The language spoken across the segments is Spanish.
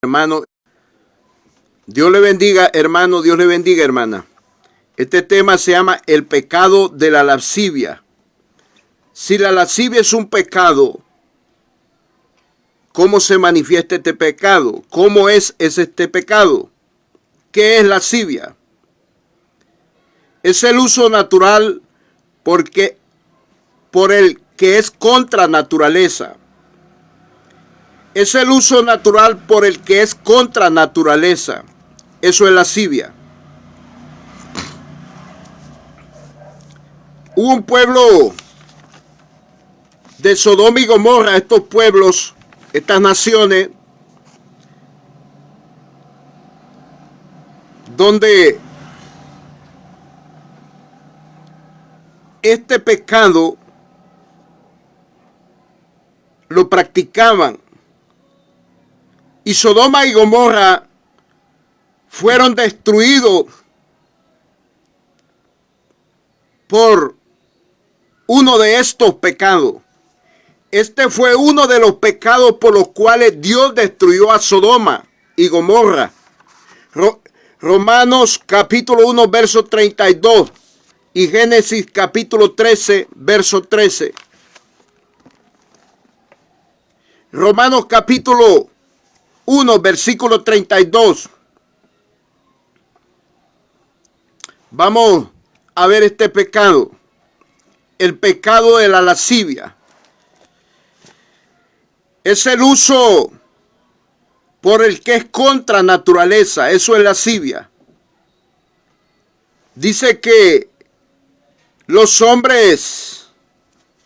Hermano, Dios le bendiga, hermano, Dios le bendiga, hermana. Este tema se llama el pecado de la lascivia. Si la lascivia es un pecado, ¿cómo se manifiesta este pecado? ¿Cómo es este pecado? ¿Qué es lascivia? Es el uso natural por el que es contra naturaleza. Es el uso natural por el que es contra naturaleza. Eso es lascivia. Hubo un pueblo de Sodoma y Gomorra, estos pueblos, estas naciones, donde este pecado lo practicaban. Y Sodoma y Gomorra fueron destruidos por uno de estos pecados. Este fue uno de los pecados por los cuales Dios destruyó a Sodoma y Gomorra. Romanos capítulo 1, verso 32 y Génesis capítulo 13, verso 13. Romanos capítulo 1, versículo 32. Vamos a ver este pecado. El pecado de la lascivia. Es el uso por el que es contra naturaleza. Eso es lascivia. Dice que los hombres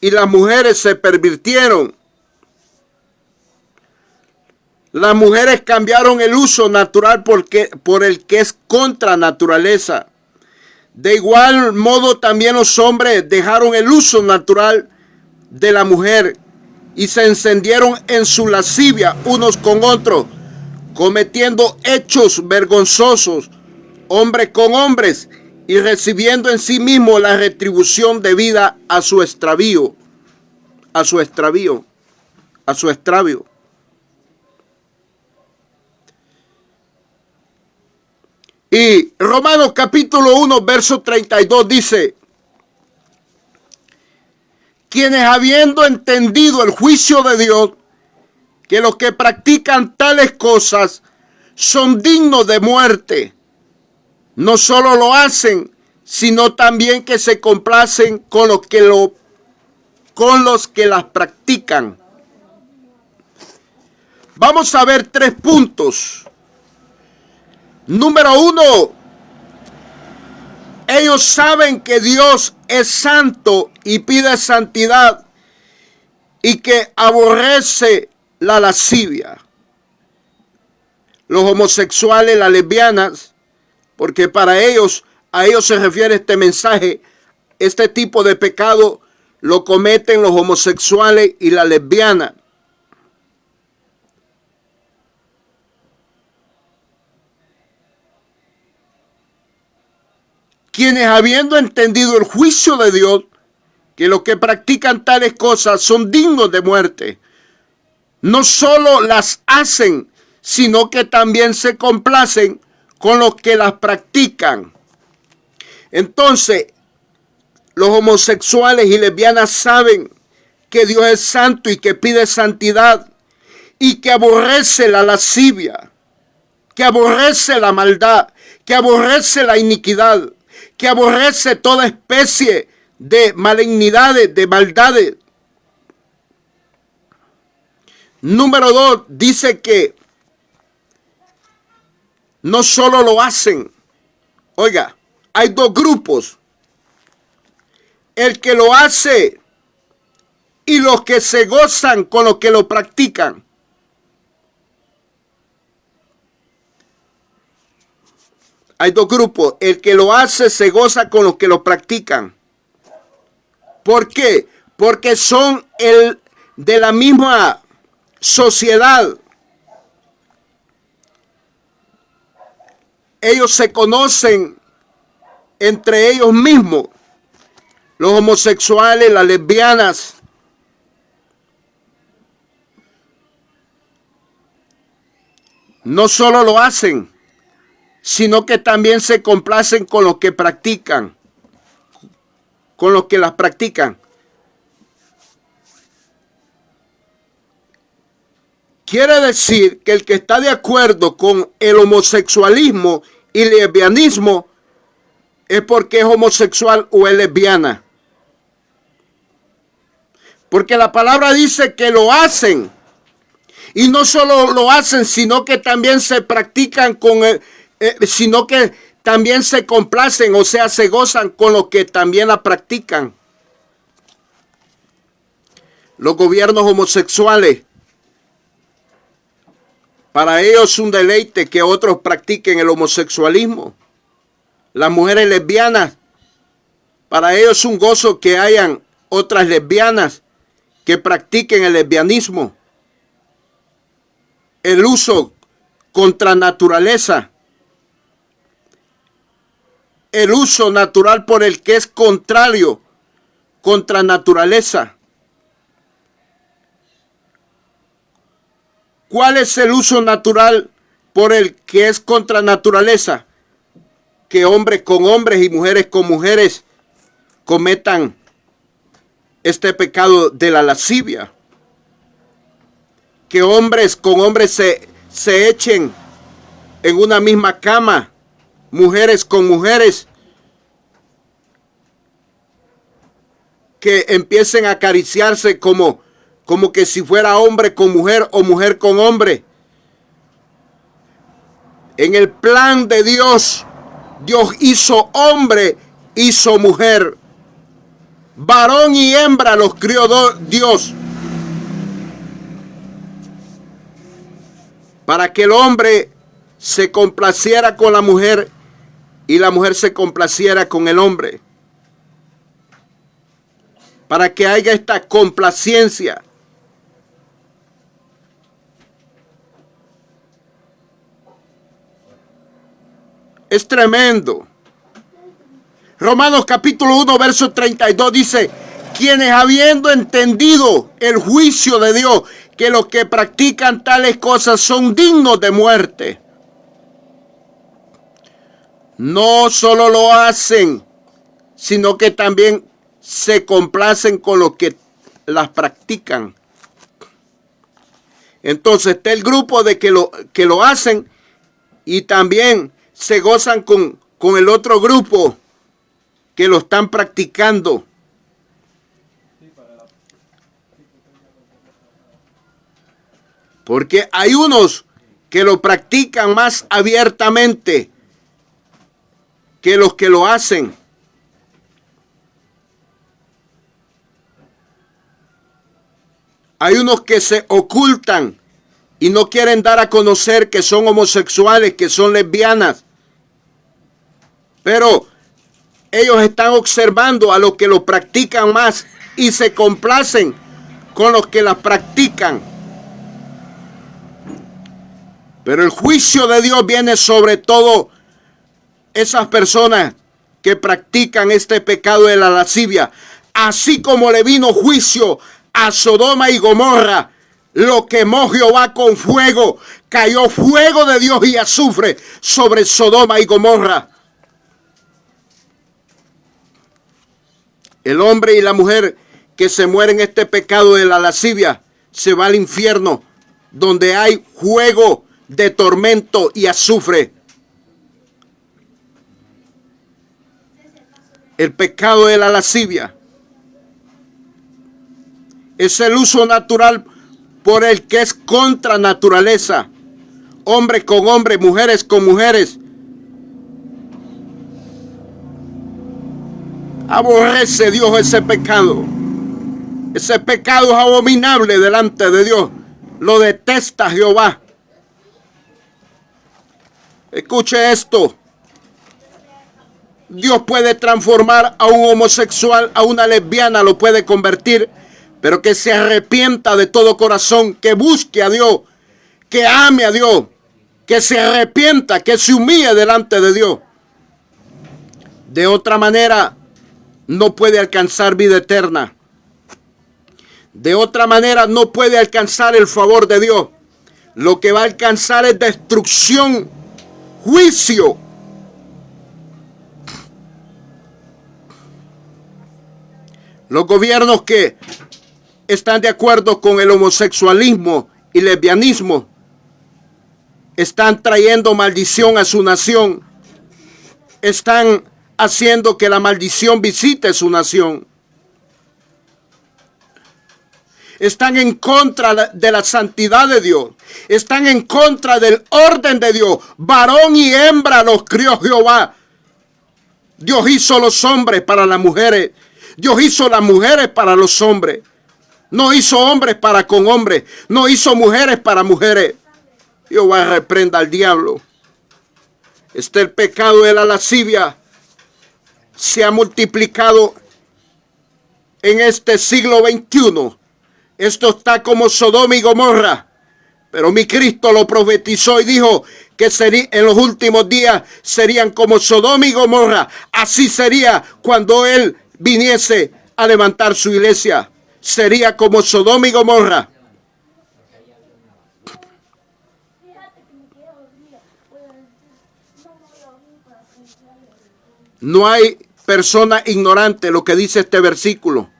y las mujeres se pervirtieron. Las mujeres cambiaron el uso natural por el que es contra naturaleza. De igual modo también los hombres dejaron el uso natural de la mujer y se encendieron en su lascivia unos con otros, cometiendo hechos vergonzosos, hombres con hombres, y recibiendo en sí mismo la retribución debida a su extravío, a su extravío. Y Romanos capítulo 1, verso 32 dice: quienes habiendo entendido el juicio de Dios, que los que practican tales cosas son dignos de muerte, no solo lo hacen, sino también que se complacen con los que las practican. Vamos a ver 3 puntos. Número 1, ellos saben que Dios es santo y pide santidad y que aborrece la lascivia. Los homosexuales, las lesbianas, porque a ellos se refiere este mensaje, este tipo de pecado lo cometen los homosexuales y las lesbianas. Quienes habiendo entendido el juicio de Dios, que los que practican tales cosas son dignos de muerte, no solo las hacen, sino que también se complacen con los que las practican. Entonces, los homosexuales y lesbianas saben que Dios es santo y que pide santidad y que aborrece la lascivia, que aborrece la maldad, que aborrece la iniquidad, que aborrece toda especie de malignidades, de maldades. Número 2, dice que no solo lo hacen. Oiga, hay 2 grupos. El que lo hace y los que se gozan con los que lo practican. Hay 2 grupos. El que lo hace se goza con los que lo practican. ¿Por qué? Porque son de la misma sociedad. Ellos se conocen entre ellos mismos. Los homosexuales, las lesbianas. no solo lo hacen, sino que también se complacen con los que practican, con los que las practican. Quiere decir que el que está de acuerdo con el homosexualismo y lesbianismo es porque es homosexual o es lesbiana. Porque la palabra dice que lo hacen. Y no solo lo hacen, sino que también se practican sino que también se complacen, o sea, se gozan con los que también la practican. Los gobiernos homosexuales, para ellos es un deleite que otros practiquen el homosexualismo. Las mujeres lesbianas, para ellos es un gozo que hayan otras lesbianas que practiquen el lesbianismo. El uso contra naturaleza, el uso natural por el que es contrario contra naturaleza. ¿Cuál es el uso natural por el que es contra naturaleza? Que hombres con hombres y mujeres con mujeres cometan este pecado de la lascivia. Que hombres con hombres se echen en una misma cama, mujeres con mujeres, que empiecen a acariciarse como que si fuera hombre con mujer o mujer con hombre. En el plan de Dios, Dios hizo hombre, hizo mujer. Varón y hembra los crió Dios. Para que el hombre se complaciera con la mujer y la mujer se complaciera con el hombre. Para que haya esta complacencia. Es tremendo. Romanos capítulo 1, verso 32 dice: quienes habiendo entendido el juicio de Dios, que los que practican tales cosas son dignos de muerte. No solo lo hacen, sino que también se complacen con los que las practican. Entonces está el grupo de que lo hacen y también se gozan con el otro grupo que lo están practicando. Porque hay unos que lo practican más abiertamente que los que lo hacen. Hay unos que se ocultan y no quieren dar a conocer que son homosexuales, que son lesbianas. Pero ellos están observando a los que lo practican más y se complacen con los que las practican. Pero el juicio de Dios viene sobre todo esas personas que practican este pecado de la lascivia. Así como le vino juicio a Sodoma y Gomorra, lo quemó Jehová con fuego. Cayó fuego de Dios y azufre sobre Sodoma y Gomorra. El hombre y la mujer que se mueren en este pecado de la lascivia se va al infierno, donde hay fuego de tormento y azufre. El pecado de la lascivia es el uso natural por el que es contra naturaleza. Hombres con hombres, mujeres con mujeres. Aborrece Dios ese pecado. Ese pecado es abominable delante de Dios. Lo detesta Jehová. Escuche esto. Dios puede transformar a un homosexual, a una lesbiana, lo puede convertir, pero que se arrepienta de todo corazón, que busque a Dios, que ame a Dios, que se arrepienta, que se humille delante de Dios. De otra manera, no puede alcanzar vida eterna. De otra manera, no puede alcanzar el favor de Dios. lo que va a alcanzar es destrucción, juicio. Los gobiernos que están de acuerdo con el homosexualismo y lesbianismo están trayendo maldición a su nación. Están haciendo que la maldición visite su nación. Están en contra de la santidad de Dios. Están en contra del orden de Dios. Varón y hembra los crió Jehová. Dios hizo los hombres para las mujeres. Dios hizo las mujeres para los hombres. No hizo hombres para con hombres. No hizo mujeres para mujeres. Jehová reprenda al diablo. El pecado de la lascivia se ha multiplicado en este siglo XXI. Esto está como Sodoma y Gomorra. Pero mi Cristo lo profetizó y dijo que en los últimos días serían como Sodoma y Gomorra. Así sería cuando Él viniese a levantar su iglesia. Sería como Sodoma y Gomorra. No hay persona ignorante, lo que dice este versículo.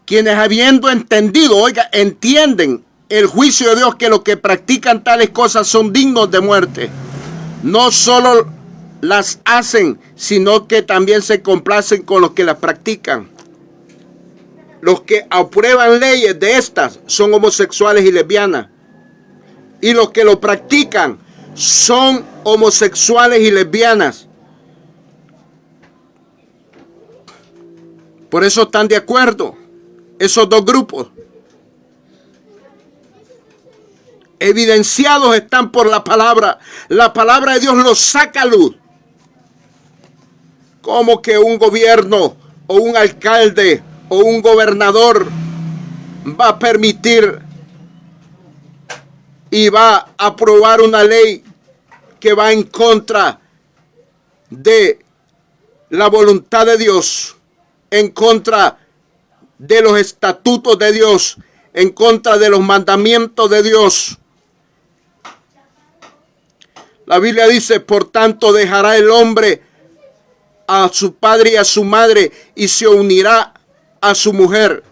Quienes habiendo entendido, oiga, entienden el juicio de Dios, que los que practican tales cosas son dignos de muerte. No solo las hacen, sino que también se complacen con los que las practican. Los que aprueban leyes de estas son homosexuales y lesbianas. Y los que lo practican son homosexuales y lesbianas. Por eso están de acuerdo esos dos grupos. Evidenciados están por la palabra. La palabra de Dios los saca a luz. ¿Cómo que un gobierno o un alcalde o un gobernador va a permitir y va a aprobar una ley que va en contra de la voluntad de Dios, en contra de los estatutos de Dios, en contra de los mandamientos de Dios? La Biblia dice: por tanto dejará el hombre a su padre y a su madre y se unirá a su mujer.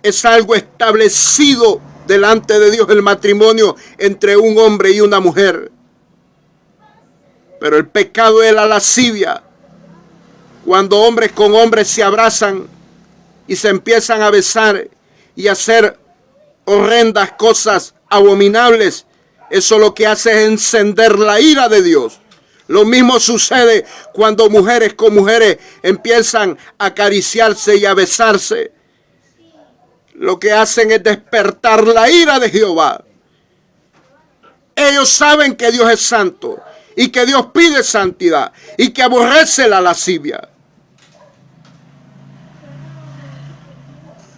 Es algo establecido delante de Dios el matrimonio entre un hombre y una mujer. Pero el pecado es la lascivia. Cuando hombres con hombres se abrazan y se empiezan a besar y a hacer horrendas cosas abominables, eso lo que hace es encender la ira de Dios. Lo mismo sucede cuando mujeres con mujeres empiezan a acariciarse y a besarse. Lo que hacen es despertar la ira de Jehová. Ellos saben que Dios es santo y que Dios pide santidad y que aborrece la lascivia.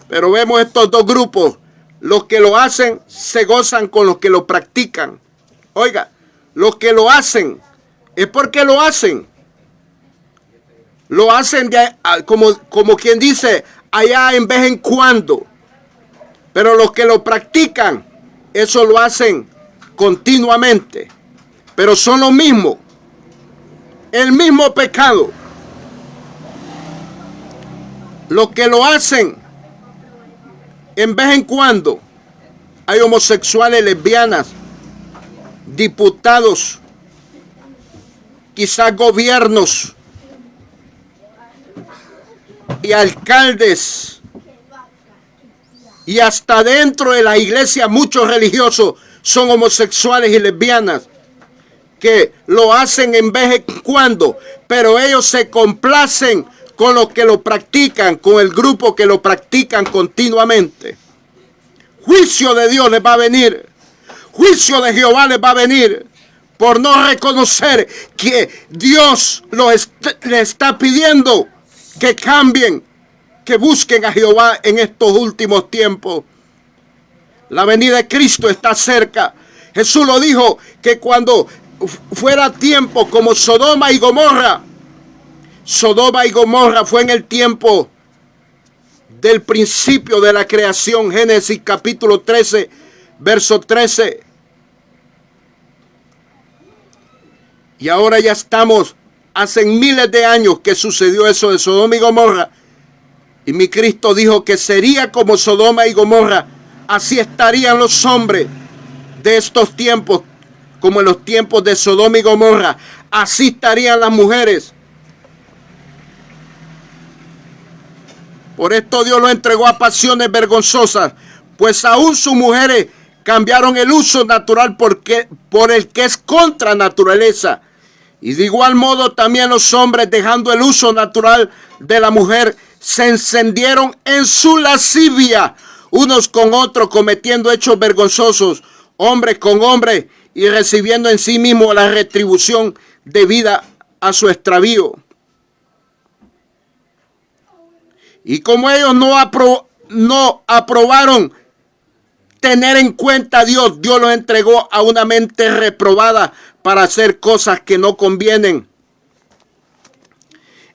Pero vemos estos dos grupos. Los que lo hacen se gozan con los que lo practican. Oiga, los que lo hacen es porque lo hacen. Lo hacen como quien dice, allá en vez en cuando. Pero los que lo practican, eso lo hacen continuamente. Pero son lo mismo. El mismo pecado. Los que lo hacen en vez en cuando. Hay homosexuales, lesbianas, diputados, quizás gobiernos y alcaldes, y hasta dentro de la iglesia muchos religiosos son homosexuales y lesbianas que lo hacen en vez en cuando, pero ellos se complacen con los que lo practican, con el grupo que lo practican continuamente. Juicio de Dios les va a venir. Juicio de Jehová les va a venir por no reconocer que Dios le está pidiendo que cambien, que busquen a Jehová en estos últimos tiempos. La venida de Cristo está cerca. Jesús lo dijo, que cuando fuera tiempo como Sodoma y Gomorra. Sodoma y Gomorra fue en el tiempo del principio de la creación, Génesis capítulo 13, verso 13. Y ahora ya estamos, hace miles de años que sucedió eso de Sodoma y Gomorra. Y mi Cristo dijo que sería como Sodoma y Gomorra. Así estarían los hombres de estos tiempos, como en los tiempos de Sodoma y Gomorra. Así estarían las mujeres. Por esto Dios lo entregó a pasiones vergonzosas, pues aún sus mujeres cambiaron el uso natural por el que es contra naturaleza. Y de igual modo también los hombres, dejando el uso natural de la mujer, se encendieron en su lascivia, unos con otros, cometiendo hechos vergonzosos, hombres con hombres, y recibiendo en sí mismo la retribución debida a su extravío. Y como ellos no aprobaron tener en cuenta a Dios, Dios los entregó a una mente reprobada para hacer cosas que no convienen,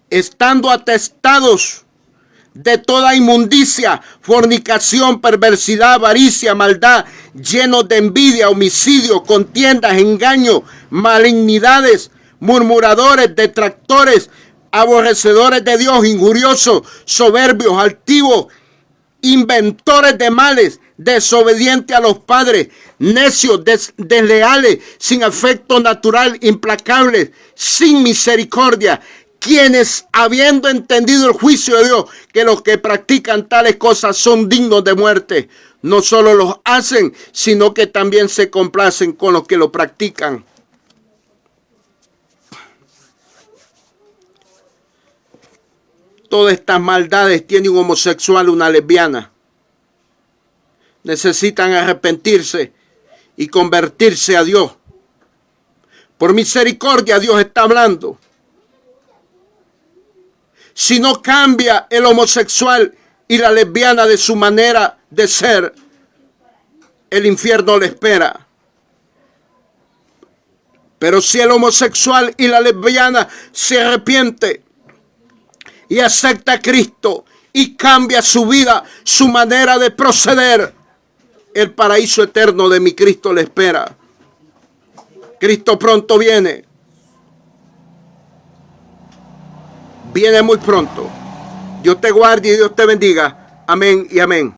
estando atestados de toda inmundicia, fornicación, perversidad, avaricia, maldad, llenos de envidia, homicidio, contiendas, engaño, malignidades, murmuradores, detractores, aborrecedores de Dios, injuriosos, soberbios, altivos, inventores de males, desobedientes a los padres, necios, desleales, sin afecto natural, implacables, sin misericordia, quienes, habiendo entendido el juicio de Dios, que los que practican tales cosas son dignos de muerte, no solo los hacen, sino que también se complacen con los que lo practican. Todas estas maldades tiene un homosexual, una lesbiana. Necesitan arrepentirse y convertirse a Dios. Por misericordia Dios está hablando. Si no cambia el homosexual y la lesbiana de su manera de ser, el infierno le espera. Pero si el homosexual y la lesbiana se arrepiente y acepta a Cristo y cambia su vida, su manera de proceder, el paraíso eterno de mi Cristo le espera. Cristo pronto viene. Viene muy pronto. Dios te guarde y Dios te bendiga. Amén y amén.